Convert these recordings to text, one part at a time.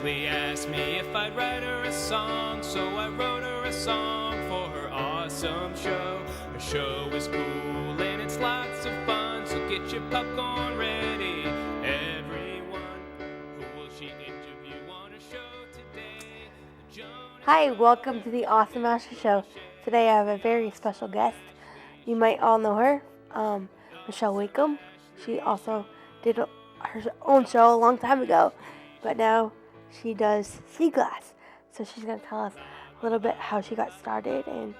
Ashley asked me if I'd write her a song, so I wrote her a song for her awesome show. Her show is cool and it's lots of fun, so get your popcorn ready. Everyone, who will she interview on her show today? Hi, welcome to the Awesome Ashley Show. Today I have a very special guest. You might all know her, Michelle Wakeham. She also did her own show a long time ago, but now she does Sea Glass. So she's going to tell us a little bit how she got started, and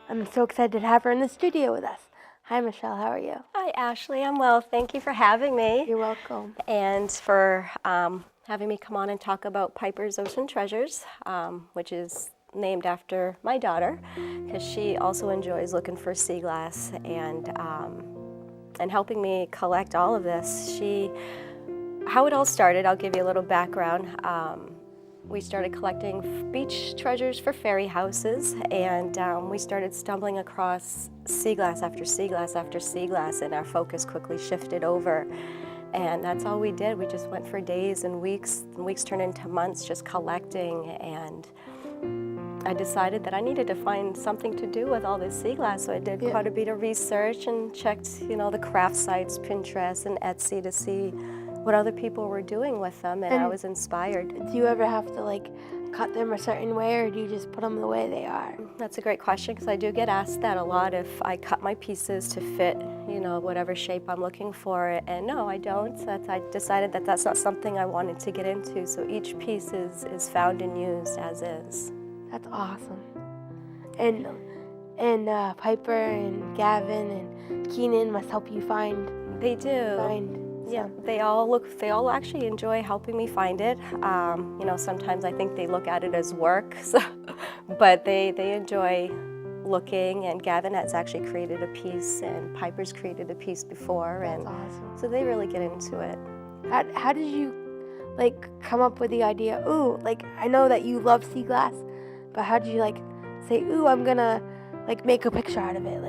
I'm so excited to have her in the studio with us. Hi, Michelle. How are you? Hi, Ashley. I'm well. Thank you for having me. You're welcome. And for having me come on and talk about Piper's Ocean Treasures, which is named after my daughter, because she also enjoys looking for sea glass and helping me collect all of this. How it all started, I'll give you a little background. We started collecting beach treasures for ferry houses, and we started stumbling across sea glass after sea glass after sea glass, and our focus quickly shifted over. And that's all we did. We just went for days and weeks turned into months just collecting, and I decided that I needed to find something to do with all this sea glass, so I did quite a bit of research and checked, the craft sites, Pinterest and Etsy, to see what other people were doing with them, and I was inspired. Do you ever have to cut them a certain way, or do you just put them the way they are? That's a great question, because I do get asked that a lot, if I cut my pieces to fit, whatever shape I'm looking for, and no, I don't. I decided that that's not something I wanted to get into, so each piece is found and used as is. That's awesome. And Piper and Gavin and Keenan must help you find. They do. Yeah, they all actually enjoy helping me find it. Sometimes I think they look at it as work, but they enjoy looking, and Gavin has actually created a piece, and Piper's created a piece before. That's awesome. So they really get into it. How did you come up with the idea? I know that you love sea glass, but how did you say, I'm gonna make a picture out of it?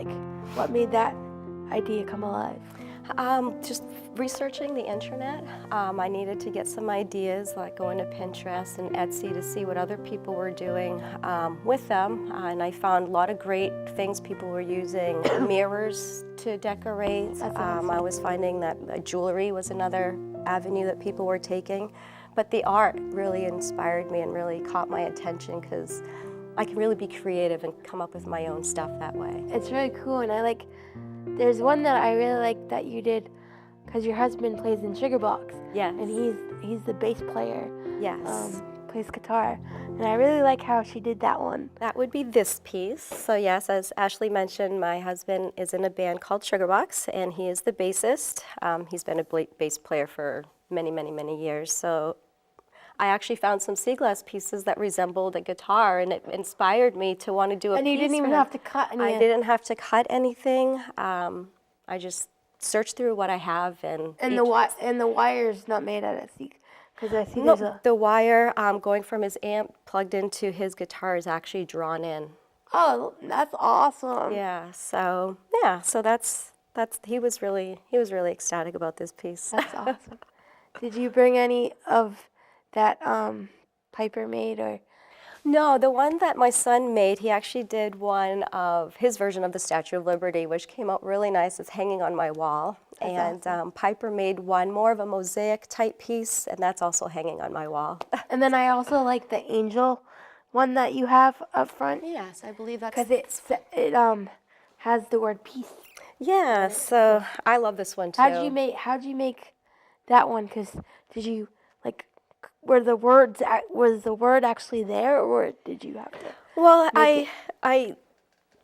What made that idea come alive? Just researching the internet. I needed to get some ideas, going to Pinterest and Etsy to see what other people were doing with them. And I found a lot of great things people were using. Mirrors to decorate. That's awesome. I was finding that jewelry was another avenue that people were taking. But the art really inspired me and really caught my attention, because I can really be creative and come up with my own stuff that way. It's really cool, and there's one that I really like that you did, because your husband plays in Sugarbox. Yes. And he's the bass player. Yes. Plays guitar. And I really like how she did that one. That would be this piece. So yes, as Ashley mentioned, my husband is in a band called Sugarbox, and he is the bassist. He's been a bass player for many, many, many years. So I actually found some sea glass pieces that resembled a guitar, and it inspired me to want to do a piece. And you didn't even have to cut anything. I didn't have to cut anything. I just searched through what I have, and the wire's not made out of sea, because I see there's a. The wire going from his amp plugged into his guitar is actually drawn in. Oh, that's awesome. Yeah. So that's he was really ecstatic about this piece. That's awesome. Did you bring any of that Piper made, or? No, the one that my son made, he actually did one of his version of the Statue of Liberty, which came out really nice. It's hanging on my wall. That's awesome. Piper made one more of a mosaic type piece, and that's also hanging on my wall. And then I also like the angel one that you have up front. Yes, I believe that's because it has the word peace. Yeah, so I love this one too. How'd you make that one? Because did you was the word actually there, or did you have to? Well,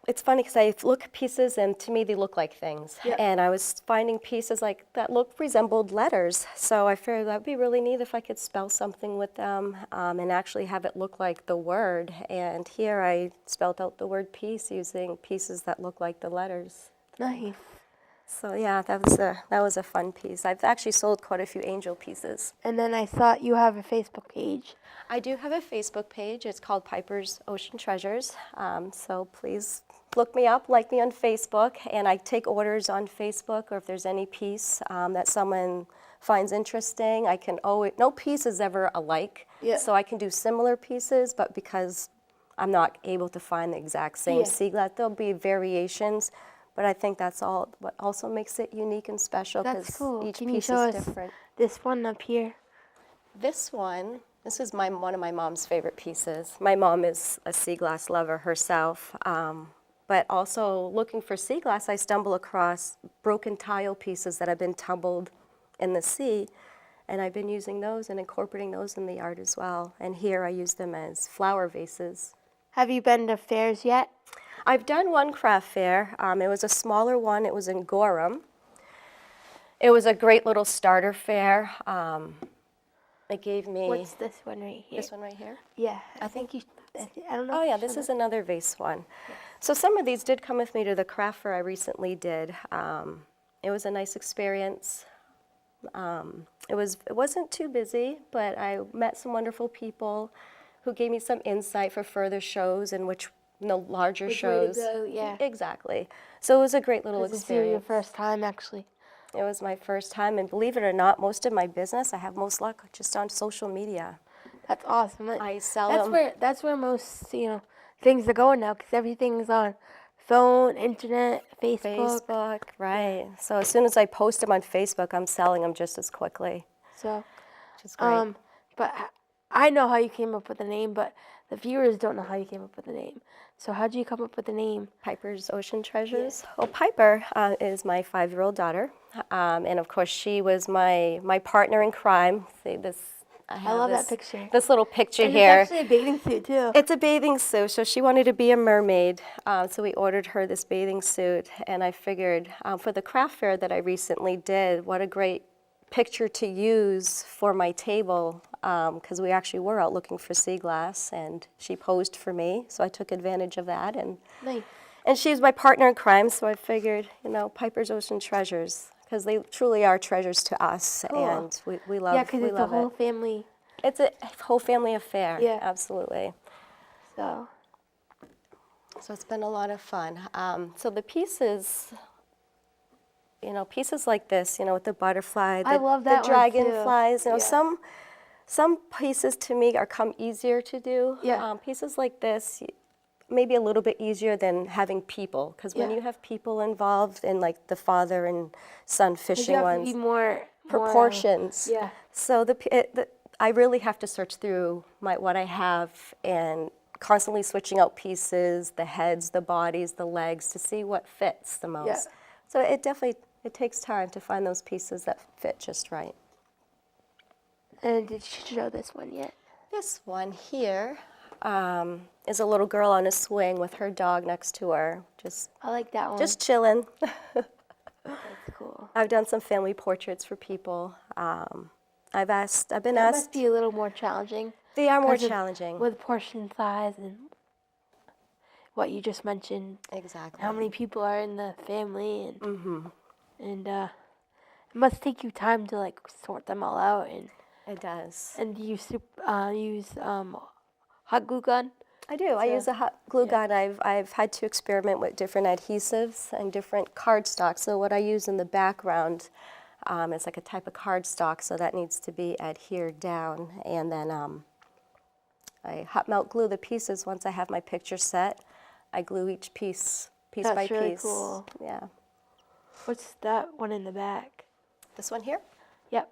it's funny, because I look at pieces, and to me they look like things. Yep. And I was finding pieces that resembled letters. So I figured that'd be really neat if I could spell something with them, and actually have it look like the word. And here I spelled out the word peace using pieces that look like the letters. Nice. So yeah, that was a fun piece. I've actually sold quite a few angel pieces. And then I saw you have a Facebook page. I do have a Facebook page. It's called Piper's Ocean Treasures. So please look me up, like me on Facebook, and I take orders on Facebook, or if there's any piece that someone finds interesting. I can always, no piece is ever alike. Yeah. So I can do similar pieces, but because I'm not able to find the exact same Yeah. sea glass, there'll be variations. But I think that's all what also makes it unique and special, That's because cool. each Can you piece show is us different. this one up here? This one, this is one of my mom's favorite pieces. My mom is a sea glass lover herself, but also looking for sea glass, I stumble across broken tile pieces that have been tumbled in the sea, and I've been using those and incorporating those in the art as well. And here I use them as flower vases. Have you been to fairs yet? I've done one craft fair. It was a smaller one. It was in Gorham. It was a great little starter fair. It gave me What's this one right here? this one right here. Yeah, I think you. I don't know. Oh if yeah, you this showed is another vase one. So some of these did come with me to the craft fair I recently did. It was a nice experience. It wasn't too busy, but I met some wonderful people who gave me some insight for further shows and which larger Which way to shows. go, yeah. Exactly. So it was a great little This is your experience. first time, actually. It was my first time, and believe it or not, most of my business I have most luck just on social media. That's awesome. I sell That's them. where most things are going now, because everything's on phone, internet, Facebook. Facebook, right. So as soon as I post them on Facebook, I'm selling them just as quickly, So, which is great. but I know how you came up with the name, but the viewers don't know how you came up with the name. So how'd you come up with the name? Piper's Ocean Treasures. Well, Piper is my 5-year-old daughter, and of course she was my partner in crime. See this? I love that picture. This little picture And here. it's actually a bathing suit too. It's a bathing suit, so she wanted to be a mermaid. So we ordered her this bathing suit, and I figured for the craft fair that I recently did, what a great picture to use for my table, because we actually were out looking for sea glass, and she posed for me, so I took advantage of that. Nice. And she's my partner in crime, so I figured, Piper's Ocean Treasures, because they truly are treasures to us, Cool. and we love Yeah, because we it's a love whole it. family. It's a whole family affair. Yeah. Absolutely. So So it's been a lot of fun. So the pieces, pieces like this, with the butterfly, I love that the one, too. dragonflies, Yeah. some pieces to me come easier to do. Yeah. Pieces like this, maybe a little bit easier than having people, because when Yeah. you have people involved in like the father and son 'cause fishing you have to ones, be more proportions. yeah. So I really have to search through what I have and constantly switching out pieces, the heads, the bodies, the legs, to see what fits the most. Yeah. So it takes time to find those pieces that fit just right. And did you show this one yet? This one here is a little girl on a swing with her dog next to her, just I like that one. chilling. That's cool. I've done some family portraits for people. I've been That asked. must be a little more challenging. They are more 'cause of- challenging. with portion size and what you just mentioned. Exactly. How many people are in the family and Mm-hmm. it must take you time to like sort them all out It does. and use hot glue gun. I do. I use a hot glue gun. I've had to experiment with different adhesives and different cardstock. So what I use in the background is like a type of cardstock, so that needs to be adhered down. And then I hot melt glue the pieces once I have my picture set. I glue each piece That's by really piece. cool. Yeah. What's that one in the back? This one here. Yep.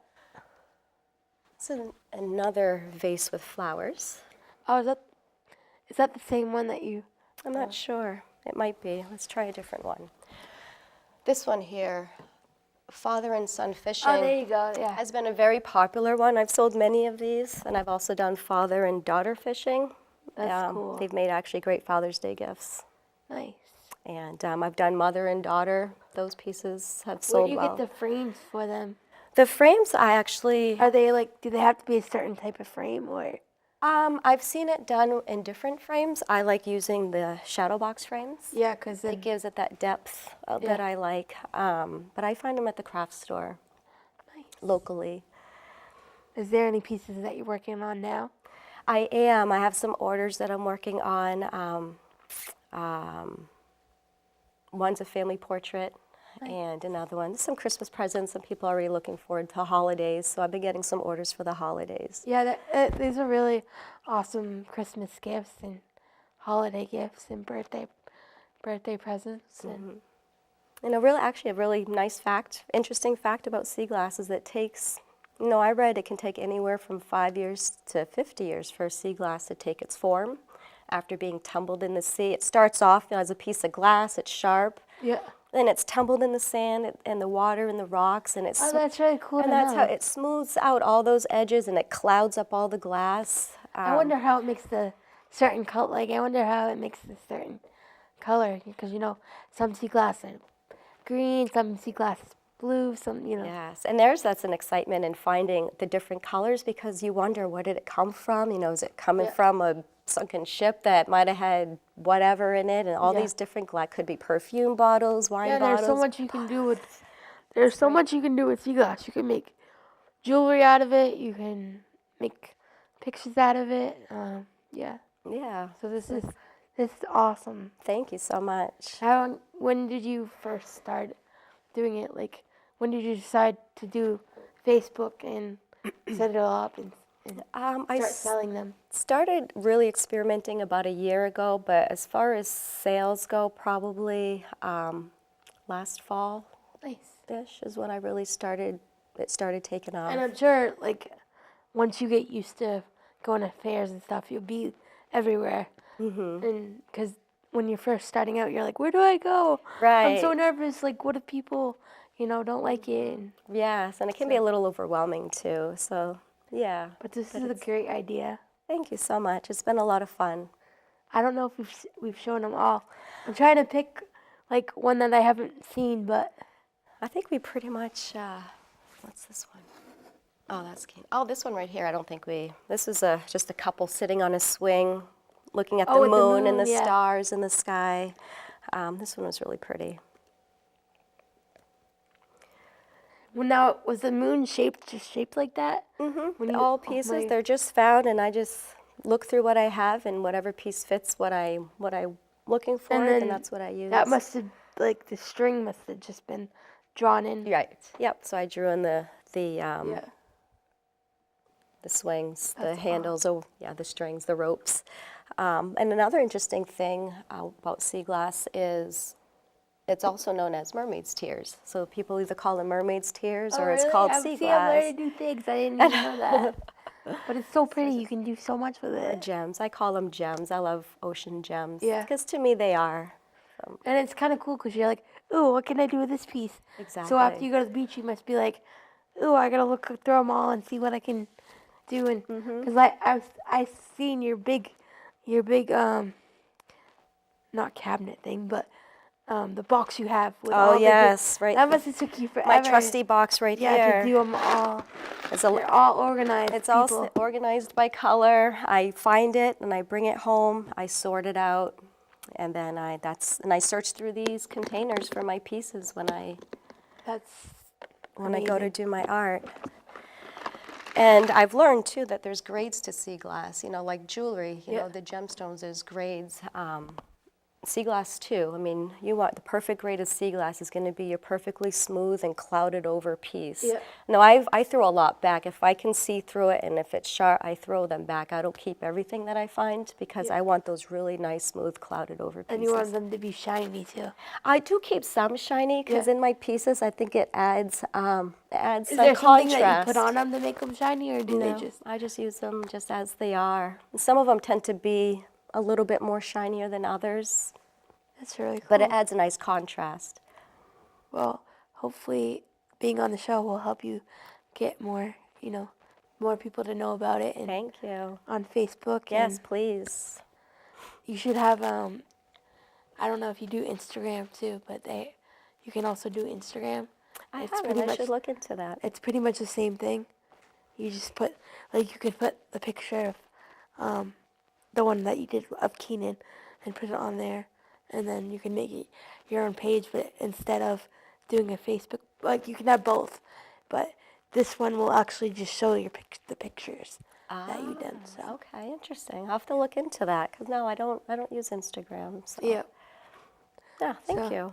It's another vase with flowers. Oh, is that the same one that you? I'm not sure. It might be. Let's try a different one. This one here, father and son fishing. Oh, there you go. Yeah. Has been a very popular one. I've sold many of these, and I've also done father and daughter fishing. That's cool. They've made actually great Father's Day gifts. Nice. And I've done mother and daughter. Those pieces have Where sold do you well. get the frames for them? The frames, I actually, Are they like? Do they have to be a certain type of frame or? I've seen it done in different frames. I like using the shadow box frames. Yeah, because It gives it that depth that I like. But I find them at the craft store locally. Is there any pieces that you're working on now? I am. I have some orders that I'm working on. One's a family portrait, and another one. Some Christmas presents. Some people are already looking forward to holidays, so I've been getting some orders for the holidays. Yeah, these are really awesome Christmas gifts and holiday gifts and birthday presents. And a really nice fact, interesting fact about sea glass is that it takes, I read it can take anywhere from 5 years to 50 years for a sea glass to take its form after being tumbled in the sea. It starts off as a piece of glass, it's sharp. Yeah. Then it's tumbled in the sand and the water and the rocks, and it's That's really cool. and that's how it smooths out all those edges and it clouds up all the glass. I wonder how it makes the certain color. Like I wonder how it makes the certain color because some sea glass are green, some sea glass is blue, some. Yes, and that's an excitement in finding the different colors because you wonder where did it come from? Is it coming from a sunken ship that might have had whatever in it, and all these different could be perfume bottles, wine bottles. There's so much you can do with. There's so much you can do with sea glass. You can make jewelry out of it. You can make pictures out of it. Yeah. So this is awesome. Thank you so much. When did you first start doing it? Like, when did you decide to do Facebook and set it all up and start selling them? Started really experimenting about a year ago, but as far as sales go, probably last fall. Nice-ish is when I really started. It started taking off. And I'm sure, like, once you get used to going to fairs and stuff, you'll be everywhere. And because when you're first starting out, you're like, where do I go? Right. I'm so nervous. Like, what if people, don't like it? Yes, and it can be a little overwhelming too. So, yeah. But this is a great idea. Thank you so much. It's been a lot of fun. I don't know if we've shown them all. I'm trying to pick like one that I haven't seen, but I think we pretty much. What's this one? Oh, that's cute. Oh, this one right here. I don't think we. This is just a couple sitting on a swing, looking at the moon and the stars in the sky. This one was really pretty. Well, now was the moon shaped like that? All pieces. They're just found, and I just look through what I have, and whatever piece fits what I'm looking for, and that's what I use. That must have the string must have just been drawn in. Right. Yep. So I drew in the swings, the handles, the strings, the ropes. And another interesting thing about sea glass is it's also known as mermaid's tears. So people either call them mermaid's tears or it's called sea glass. I'm learning new things. I didn't even know that. But it's so pretty. You can do so much with it. Gems. I call them gems. I love ocean gems. Yeah. Because to me they are. And it's kind of cool because you're like, ooh, what can I do with this piece? Exactly. So after you go to the beach, you must be like, ooh, I gotta look through them all and see what I can do. And because I've seen your big, not cabinet thing, but the box you have. With all right. That must have took you forever. My trusty box right here. Yeah, to do them all. They're all organized. It's all organized by color. I find it and I bring it home. I sort it out, and then I search through these containers for my pieces when I go to do my art. And I've learned too that there's grades to sea glass. Like jewelry. The gemstones. There's grades. Sea glass too. I mean, you want the perfect grade of sea glass is going to be your perfectly smooth and clouded over piece. Yeah. No, I throw a lot back. If I can see through it and if it's sharp, I throw them back. I don't keep everything that I find because I want those really nice, smooth, clouded over pieces. And you want them to be shiny too. I do keep some shiny because in my pieces, I think it adds some contrast. Is there something that you put on them to make them shiny, or do they just? I just use them just as they are. Some of them tend to be a little bit more shinier than others. That's really cool. But it adds a nice contrast. Well, hopefully being on the show will help you get more people to know about it. And thank you. On Facebook. Yes, please. You should have, I don't know if you do Instagram too, but you can also do Instagram. I should look into that. It's pretty much the same thing. You just put, you could put the picture of the one that you did of Keenan and put it on there. And then you can make it your own page, but instead of doing a Facebook, you can have both. But this one will actually just show the pictures that you done. So. Okay, interesting. I'll have to look into that because no, I don't use Instagram. So. Yeah. Yeah, thank you.